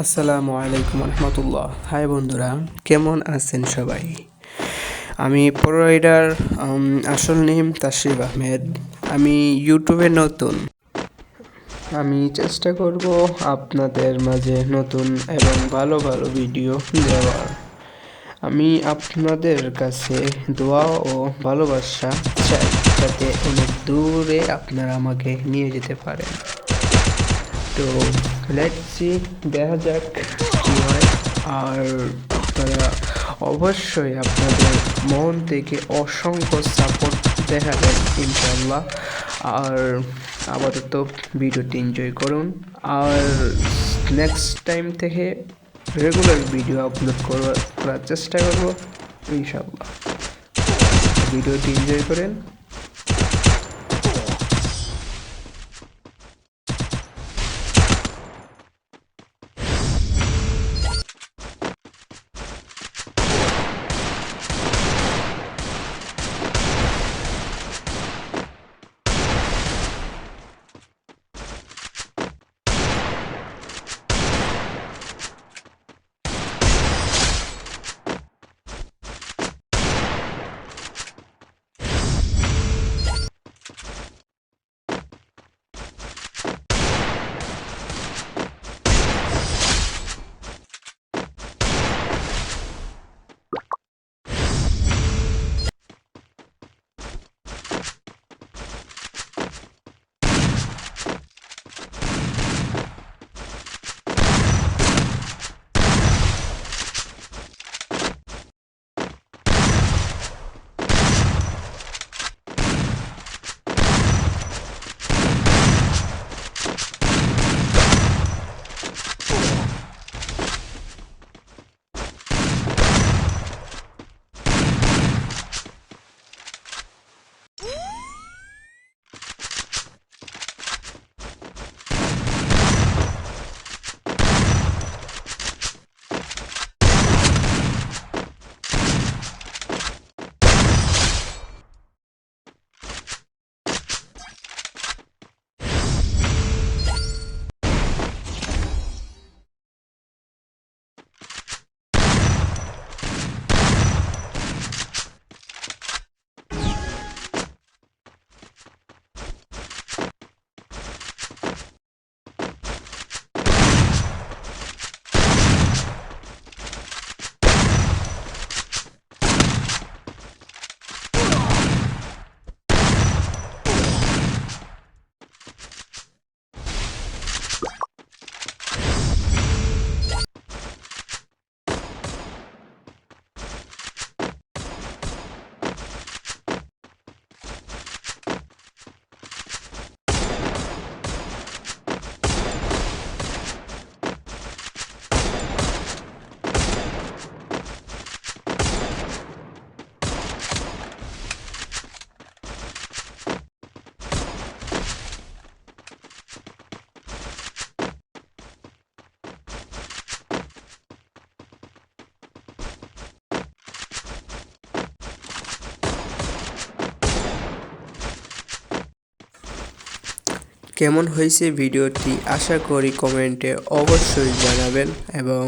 আসসালামু আলাইকুম রহমতুল্লাহ। হাই বন্ধুরা, কেমন আছেন সবাই? আমি প্রোভাইডার, আসল নেম তাশরিফ আহমেদ। আমি ইউটিউবে নতুন। আমি চেষ্টা করব আপনাদের মাঝে নতুন এবং ভালো ভালো ভিডিও দেওয়ার। আমি আপনাদের কাছে দোয়া ও ভালোবাসা চাই, যাতে অনেক দূরে আপনারা আমাকে নিয়ে যেতে পারেন। তো লেটস সি, দেখা যাক কি হয়। আর আপনারা অবশ্যই আপনাদের মন থেকে অসংখ্য সাপোর্ট দেখাবেন ইনশাল্লাহ। আর আপাতত ভিডিওটি এনজয় করুন। আর নেক্সট টাইম থেকে রেগুলার ভিডিও আপলোড করার চেষ্টা করব ইনশাল্লাহ। ভিডিওটি এনজয় করেন। কেমন হয়েছে ভিডিওটি আশা করি কমেন্টে অবশ্যই জানাবেন, এবং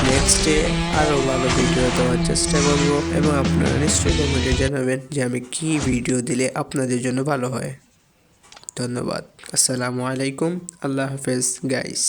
নেক্সটে আরও ভালো ভিডিও দেওয়ার চেষ্টা করব। এবং আপনারা নিশ্চয়ই কমেন্টে জানাবেন যে আমি কী ভিডিও দিলে আপনাদের জন্য ভালো হয়। ধন্যবাদ। আসসালামু আলাইকুম। আল্লাহ হাফেজ গাইস।